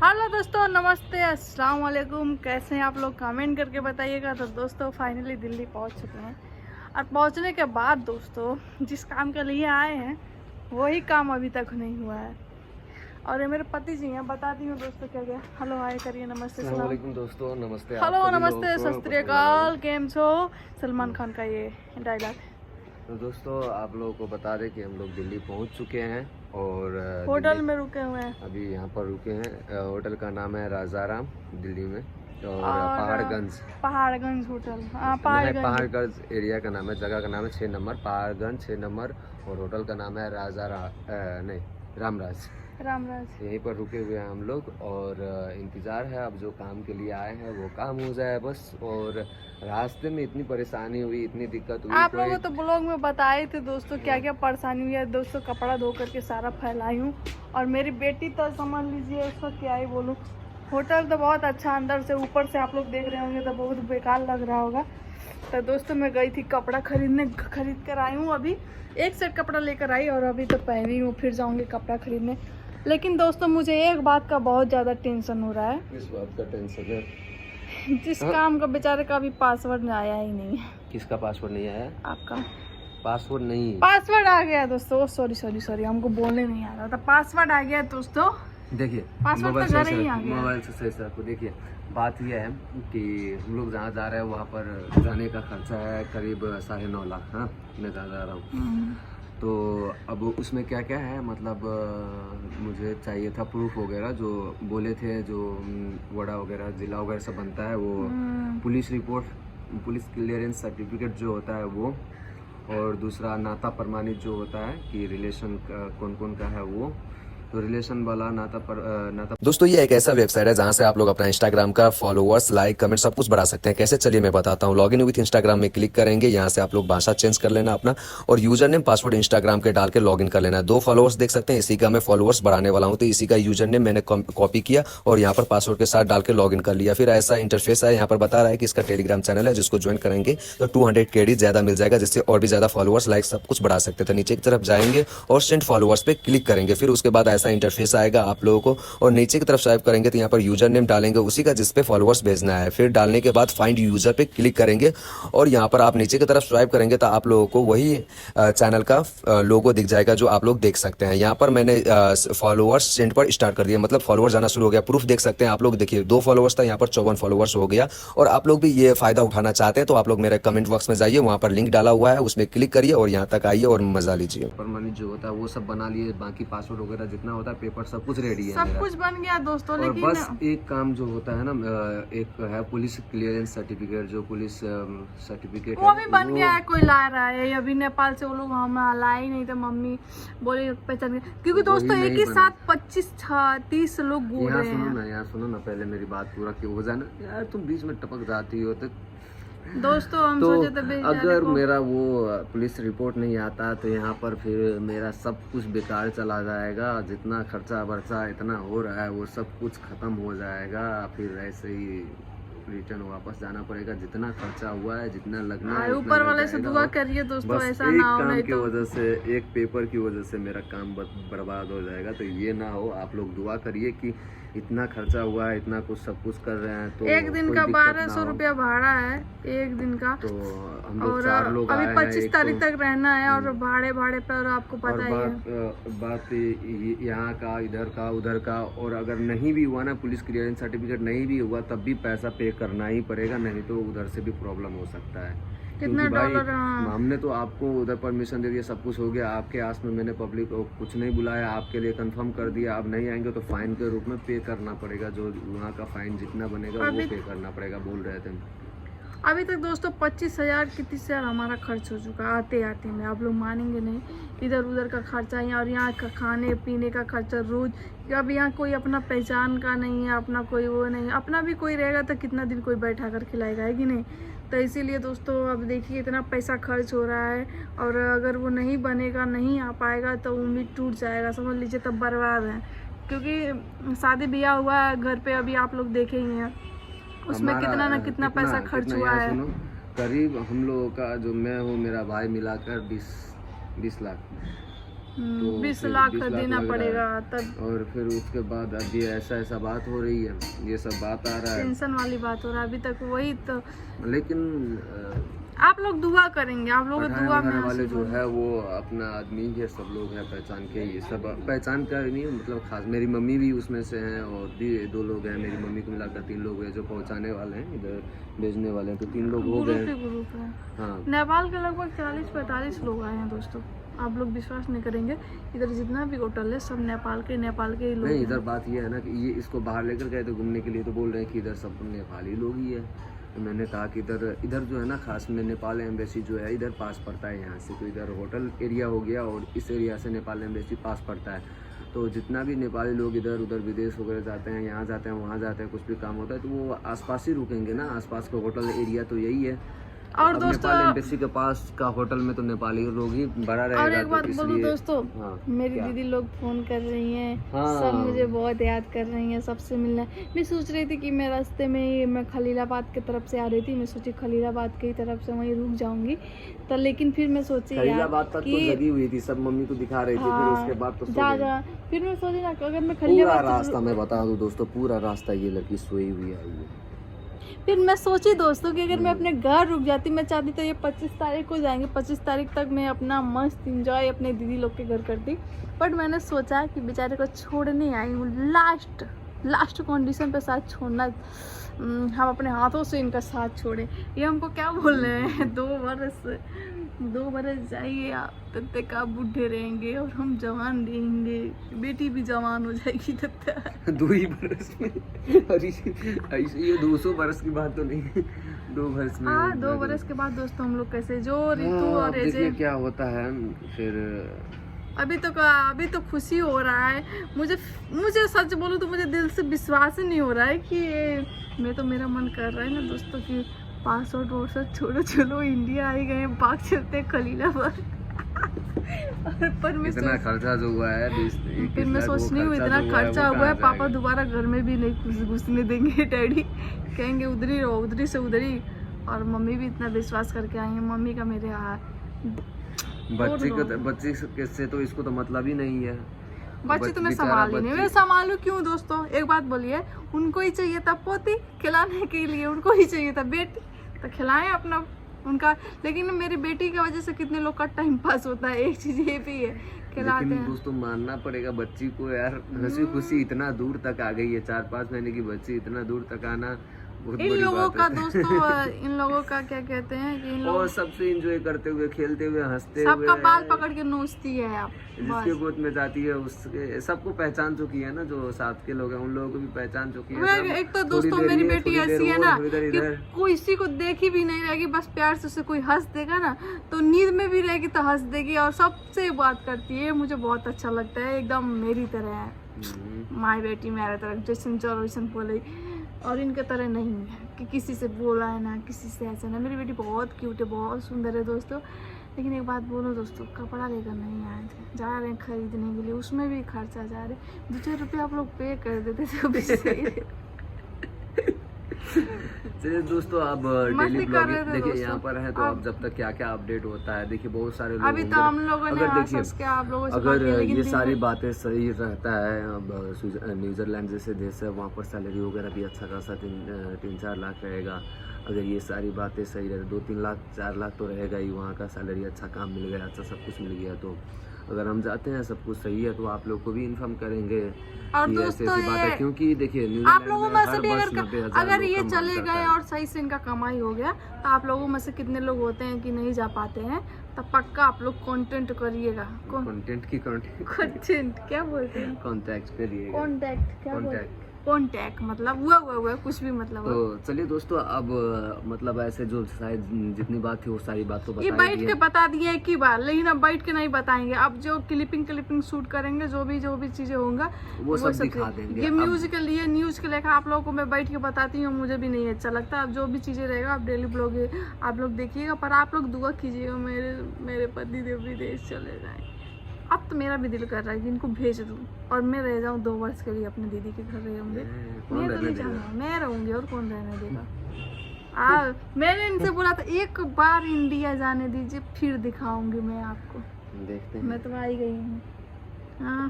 Hello दोस्तों, नमस्ते, अस्सलाम वालेकुम। कैसे हैं आप लोग? कमेंट करके बताइएगा। तो दोस्तों फाइनली दिल्ली पहुंच चुके हैं और पहुंचने के बाद दोस्तों जिस काम के लिए आए हैं वही काम अभी तक नहीं हुआ है। और ये मेरे पति जी हैं, बताती हूँ दोस्तों क्या क्या। हेलो, हाय करिए, नमस्ते, अस्सलाम वालेकुम दोस्तों, नमस्ते। हेलो, नमस्ते, सत श्री अकाल, केम छो। सलमान खान का ये डायलॉग। तो दोस्तों आप लोगों को बता दें कि हम लोग दिल्ली पहुंच चुके हैं और होटल में रुके हुए हैं। अभी यहाँ पर रुके हैं। होटल का नाम है राजाराम, दिल्ली में। और पहाड़गंज होटल, पहाड़गंज एरिया का नाम है, जगह का नाम है 6 नंबर, पहाड़गंज 6 नंबर। और होटल का नाम है रामराज। यहीं पर रुके हुए हैं हम लोग और इंतज़ार है अब जो काम के लिए आए हैं वो काम हो जाए बस। और रास्ते में इतनी परेशानी हुई, इतनी दिक्कत हुई। आप लोगों तो ब्लॉग में बताए थे दोस्तों क्या क्या परेशानी हुई है। दोस्तों कपड़ा धो करके सारा फैलाई हूँ और मेरी बेटी तो समझ लीजिए उसका क्या ही बोलूँ। होटल तो बहुत अच्छा, अंदर से ऊपर से आप लोग देख रहे होंगे तो बहुत बेकार लग रहा होगा। तो दोस्तों मैं गई थी कपड़ा खरीद कर आई हूँ। अभी एक सेट कपड़ा लेकर आई और अभी तो पहनी हूँ, फिर जाऊँगी कपड़ा खरीदने। लेकिन दोस्तों मुझे एक बात का बहुत ज़्यादा टेंशन हो रहा है। किस बात का टेंशन है? जिस काम का बेचारे का अभी पासवर्ड आया ही नहीं है। किसका पासवर्ड नहीं आया? आपका पासवर्ड नहीं। पासवर्ड आ गया दोस्तों। सॉरी, हमको बोलने नहीं आ रहा था। पासवर्ड आ गया दोस्तों। देखिए पासवर्ड तो घर ही आ गया। मोबाइल से सही से रखो। देखिए बात यह है कि हम लोग जहाँ जा रहे हैं वहाँ पर जाने का खर्चा है करीब 9.5 लाख। हाँ, मैं जहाँ जा रहा हूँ तो अब उसमें क्या क्या है, मतलब मुझे चाहिए था प्रूफ वगैरह जो बोले थे, जो वड़ा वगैरह जिला वगैरह सब बनता है वो, police report, police clearance certificate जो होता है वो, और दूसरा नाता प्रमाणित जो होता है कि रिलेशन कौन कौन का है वो, तो रिलेशन वाला नाता। दोस्तों ये एक ऐसा वेबसाइट है जहां से आप लोग अपना इंस्टाग्राम का फॉलोअर्स, लाइक, कमेंट सब कुछ बढ़ा सकते हैं। कैसे, चलिए मैं बताता हूं। लॉगिन विथ इंस्टाग्राम में क्लिक करेंगे, यहां से आप लोग भाषा चेंज कर लेना अपना और यूजर नेम पासवर्ड इंस्टाग्राम के डाल के लॉगिन कर लेना है। 2 फॉलोअर्स देख सकते हैं, इसी का मैं फॉलोअर्स बढ़ाने वाला हूँ तो इसी का यूजर नेम मैंने कॉपी किया और यहाँ पर पासवर्ड के साथ डाल के लॉगिन कर लिया। फिर ऐसा इंटरफेस है, यहाँ पर बता रहा है कि इसका टेलीग्राम चैनल है जिसको ज्वाइन करेंगे तो 200 KD ज्यादा मिल जाएगा, जिससे और भी ज्यादा फॉलोअर्स, लाइक सब कुछ बढ़ा सकते हैं। तो नीचे की तरफ जाएंगे और सेंड फॉलोअर्स पे क्लिक करेंगे। फिर उसके बाद ऐसा इंटरफेस आएगा आप लोगों को और नीचे की तरफ स्वाइप करेंगे तो यहाँ पर यूजर नेम डालेंगे उसी का जिस पे फॉलोअर्स भेजना है। फिर डालने के बाद फाइंड यूजर पे क्लिक करेंगे और यहाँ पर आप नीचे की तरफ स्वाइप करेंगे तो आप लोगों को वही चैनल का लोगो दिख जाएगा जो आप लोग देख सकते हैं। यहाँ पर मैंने फॉलोअर्स सेंड पर स्टार्ट कर दिया, मतलब फॉलोअर्स आना शुरू हो गया। प्रूफ देख सकते हैं आप लोग, देखिए 2 फॉलोअर्स था, यहाँ पर 54 फॉलोअर्स हो गया। और आप लोग भी ये फायदा उठाना चाहते हैं तो आप लोग मेरे कमेंट बॉक्स में जाइए, वहाँ पर लिंक डाला हुआ है, उसमें क्लिक करिए और यहाँ तक आइए और मजा लीजिए। परमानेंट जो होता है वो सब बना लिए, बाकी पासवर्ड वगैरह जितना होता है पेपर सब कुछ रेडी है, सब कुछ बन गया दोस्तों। और लेकिन बस एक काम जो होता है ना, एक है पुलिस क्लियरेंस सर्टिफिकेट, जो पुलिस सर्टिफिकेट वो भी बन गया है, कोई ला रहा है। अभी नेपाल से वो लोग हम लाए ही नहीं थे, मम्मी बोले पहचान, क्योंकि दोस्तों एक ही साथ 25-30 लोग घूम रहे हैं। यार सुनो ना, पहले मेरी बात पूरा क्यों हो जाए ना यार, तुम बीच में टपक जाती हो। तो दोस्तों हम तो सोचे थे अगर मेरा वो पुलिस रिपोर्ट नहीं आता तो यहाँ पर फिर मेरा सब कुछ बेकार चला जाएगा। जितना खर्चा बर्चा इतना हो रहा है वो सब कुछ खत्म हो जाएगा। फिर ऐसे ही रिटर्न वापस जाना पड़ेगा। जितना खर्चा हुआ है, जितना लगना है, ऊपर वाले से दुआ करिए दोस्तों ऐसा ना हो। काम की वजह से, एक पेपर की वजह से मेरा काम बर्बाद हो जाएगा। तो ये ना हो, आप लोग दुआ करिए कि इतना खर्चा हुआ है, इतना कुछ सब कुछ कर रहे हैं तो एक दिन का 1200 रुपया भाड़ा है एक दिन का। तो हम लोग 4 लोग अभी 25 तारीख तक रहना है और भाड़े पे, और आपको पता ही है बात यहाँ का, इधर का, उधर का। और अगर नहीं भी हुआ ना, पुलिस क्लियरेंस सर्टिफिकेट नहीं भी हुआ तब भी पैसा पे करना ही पड़ेगा, नहीं तो उधर से भी प्रॉब्लम हो सकता है। कितना डॉलर? हमने तो आपको उधर परमिशन दे दिया, सब कुछ हो गया। आपके आस में मैंने पब्लिक को कुछ नहीं बुलाया, आपके लिए कंफर्म कर दिया। आप नहीं आएंगे तो फाइन के रूप में पे करना पड़ेगा, जो वहाँ का फाइन जितना बनेगा वो पे करना पड़ेगा, बोल रहे थे। अभी तक दोस्तों 25,000 की 30,000 हमारा खर्च हो चुका आते में। आप लोग मानेंगे नहीं, इधर उधर का खर्चा और यहाँ का खाने पीने का खर्चा रोज। अब यहाँ कोई अपना पहचान का नहीं है, अपना कोई वो नहीं, अपना भी कोई रहेगा तो कितना दिन कोई बैठा कर खिलाएगा, है कि नहीं। तो इसीलिए दोस्तों अब देखिए इतना पैसा खर्च हो रहा है और अगर वो नहीं बनेगा, नहीं आ पाएगा तो उम्मीद टूट जाएगा, समझ लीजिए तब बर्बाद है। क्योंकि शादी ब्याह हुआ है घर पे, अभी आप लोग देखे ही हैं उसमें कितना ना कितना पैसा खर्च हुआ है। करीब हम लोगों का, जो मैं हूँ, मेरा भाई मिलाकर 20 लाख तो 20 फिर लाख 20 लाख देना लग रहा पड़ेगा है। तब। और फिर उसके बाद अभी ऐसा बात हो रही है, ये सब बात आ रहा है। टेंशन वाली बात हो रहा है अभी तक, वही तो। लेकिन आप लोग दुआ करेंगे, आप लोग पढ़ाने दुआ में वढ़ाने वाले आंसू जो भरें। है वो अपना आदमी है, सब लोग हैं पहचान के, ये सब पहचान का नहीं मतलब खास। मेरी मम्मी भी उसमें से हैं और भी 2 लोग हैं, मेरी मम्मी को मिलाकर 3 लोग हैं जो पहुंचाने वाले हैं, इधर भेजने वाले हैं, तो 3 लोग हो गए ग्रुप ही हैं। ग्रुप है। हाँ नेपाल के लगभग 40-45 लोग आए हैं दोस्तों। आप लोग विश्वास नहीं करेंगे, इधर जितना भी होटल है सब नेपाल के ही लोग नहीं, हैं। इधर बात ये है ना कि ये इसको बाहर लेकर गए थे घूमने के लिए, तो बोल रहे हैं कि इधर सब नेपाली लोग ही है। तो मैंने कहा कि इधर जो है ना, खास में नेपाल एम्बेसी जो है इधर पास पड़ता है यहाँ से, तो इधर होटल एरिया हो गया और इस एरिया से नेपाल एम्बेसी पास पड़ता है। तो जितना भी नेपाली लोग इधर उधर विदेश वगैरह जाते हैं, यहाँ जाते हैं वहाँ जाते हैं, कुछ भी काम होता है तो वो आसपास ही रुकेंगे ना, आसपास का होटल एरिया तो यही है। और अब दोस्तों नेपाल एम्बेसी के पास का होटल में तो नेपाली लोग ही बड़ा रहेगा। और एक तो बात बोलूं इसलिए दोस्तों, हाँ, मेरी क्या? दीदी लोग फोन कर रही हैं, हाँ। सब मुझे बहुत याद कर रही हैं, सबसे मिलना है। मैं सोच रही थी कि मैं रास्ते में ही मैं खलीलाबाद की तरफ से आ रही थी, मैं सोची खलीलाबाद की तरफ से वहीं रुक जाऊंगी, तो लेकिन फिर मैं सोची यार खलीलाबाद तक तो जगी हुई थी, सब मम्मी को दिखा रही थी, फिर उसके बाद तो सो गई। फिर मैं सोची ना कि अगर मैं पूरा खलीलाबाद रास्ता मैं बता दूं दोस्तों, पूरा रास्ता ये लड़की सोई हुई आई है। फिर मैं सोची दोस्तों कि अगर मैं अपने घर रुक जाती, मैं चाहती तो ये 25 तारीख को जाएंगे, 25 तारीख तक मैं अपना मस्त इंजॉय अपने दीदी लोग के घर करती। बट मैंने सोचा कि बेचारे को छोड़ने आई हूँ, लास्ट कंडीशन पे साथ छोड़ना, हम अपने हाथों से इनका साथ छोड़े। ये हमको क्या बोल रहे हैं, 2 बरस जाइए आप, तब तक आप बूढ़े रहेंगे और हम जवान रहेंगे, बेटी भी जवान हो जाएगी तब तक। 2 ही बरस में, अरे ये 200 बरस की बात तो नहीं है, 2 बरस में। हाँ, 2 बरस के बाद दोस्तों हम लोग कैसे जो ऋतु हाँ, और देखिए एजे। क्या होता है फिर। अभी तो खुशी हो रहा है मुझे सच बोलूं तो मुझे दिल से विश्वास ही नहीं हो रहा है कि मेरा मन कर रहा है ना दोस्तों कि पासवर्ड वासवर्ड छोड़ो, चलो इंडिया आ ही गए, भाग चलते हैं खलीलाबाद। पर मैं इतना खर्चा जो हुआ है, फिर मैं सोच रही हूँ इतना खर्चा हुआ है, पापा दोबारा घर में भी नहीं घुसने देंगे, डैडी कहेंगे उधरी रहो, उधरी से उधरी। और मम्मी भी इतना विश्वास करके आई है, मम्मी का मेरे बच्ची से तो इसको तो मतलब ही नहीं है। बच्ची तो मैं संभाल ही नहीं, मैं संभालू क्यों दोस्तों? एक बात बोलिए, उनको ही चाहिए था पोती खिलाने के लिए, उनको ही चाहिए था बेटी, तो खिलाएं अपना उनका। लेकिन मेरी बेटी की वजह से कितने लोग का टाइम पास होता है, एक चीज ये भी है, खिलाते लेकिन हैं। दोस्तों मानना पड़ेगा बच्ची को यार, हंसी खुशी इतना दूर तक आ गई है, 4-5 महीने की बच्ची इतना दूर तक आना बहुत इन बड़ी लोगों बात का है। दोस्तों इन लोगों का क्या कहते हैं कि इन और लोगों सबसे एंजॉय करते हुए, खेलते हुए, हंसते हुए, सबका बाल पकड़ के नोचती है आप जिसके बस। गोद में जाती है उसके सबको पहचान चुकी है ना, जो साथ के लोग हैं उन लोगों को भी पहचान चुकी है सब। एक तो थोड़ी दोस्तों देर मेरी ये, बेटी थोड़ी देर ऐसी है वो, ना थोड़ी देर कि इधर। कोई इसी को देखी भी नहीं रहेगी, बस प्यार से उसे कोई हंस देगा ना तो नींद में भी रहेगी तो हंस देगी और सबसे बात करती है। मुझे बहुत अच्छा लगता है, एकदम मेरी तरह है माई बेटी, मेरा तरह जैसे चलो वैसे बोले। और इनके तरह नहीं है कि किसी से बोला है ना किसी से ऐसा ना। मेरी बेटी बहुत क्यूट है, बहुत सुंदर है दोस्तों। लेकिन एक बात बोलो दोस्तों, कपड़ा लेकर नहीं आए थे, जा रहे हैं खरीदने के लिए, उसमें भी खर्चा जा रहे, 2-4 रुपये आप लोग पे कर देते थे। चलिए दोस्तों, अब मस्ती डेली कर ब्लॉगिंग रहे थे देखिए दोस्तों। यहाँ पर है, तो अब- अब जब तक क्या क्या अपडेट होता है देखिए, बहुत सारे लोग अभी तो होंगे। हम लोगों ने अगर देखिए, आसपास के आप लोगों से बात अगर किया, लेकिन ये दिन सारी में- बातें सही रहता है, अब न्यूजीलैंड जैसे देश है, वहाँ पर सैलरी वगैरह भी अच्छा खासा 3-4 लाख रहेगा। अगर ये सारी बातें सही रहे, 2-3 लाख 4 लाख तो रहेगा ही। वहाँ का सैलरी अच्छा, काम मिल गया, अच्छा सब कुछ मिल गया, तो अगर हम जाते हैं सब कुछ सही है तो आप लोग को भी इन्फॉर्म करेंगे और कि दोस्तों ऐसी बात है। ये क्योंकि देखिए आप न्यूजीलैंड लोगों में में से हर भी वर्ष 90,000 अगर लोग ये का मांग चले करता गए है। और सही से इनका कमाई हो गया, तो आप लोगों में से कितने लोग होते हैं कि नहीं जा पाते हैं, तब पक्का आप लोग कंटेंट करिएगा। कंटेंट की कंटेंट क्या बोलते हैं? कॉन्टैक्ट करिएगा। कॉन्टैक्ट क्या बोलते हैं? कॉन्टैक्ट। कॉन्टैक्ट मतलब हुआ कुछ भी मतलब तो चलिए दोस्तों, अब मतलब ऐसे जो शायद जितनी बात थी वो सारी बात तो ये बता बैठ के बता दिए एक ही बार, लेकिन अब बैठ के नहीं बताएंगे। अब जो क्लिपिंग शूट करेंगे, जो भी चीजें होंगा वो सब दिखा देंगे। ये अब- न्यूज के लेकर आप लोगों को मैं बैठ के बताती हूँ, मुझे भी नहीं अच्छा लगता। अब जो भी चीजें रहेगा, आप डेली ब्लॉग आप लोग देखिएगा, पर आप लोग दुआ कीजिएगा मेरे पति देव विदेश चले जाए। अब तो मेरा भी दिल कर रहा है कि इनको भेज दूँ और मैं रह जाऊँ 2 वर्ष के लिए अपने दीदी के घर रहूँगी। कौन मैं तो रहने नहीं देगा? चाहूँगा, मैं रहूँगी और कौन रहने देगा। मैंने इनसे बोला था एक बार इंडिया जाने दीजिए, फिर दिखाऊंगी मैं आपको। देखते हैं। मैं तो आ ही गई हूँ। हाँ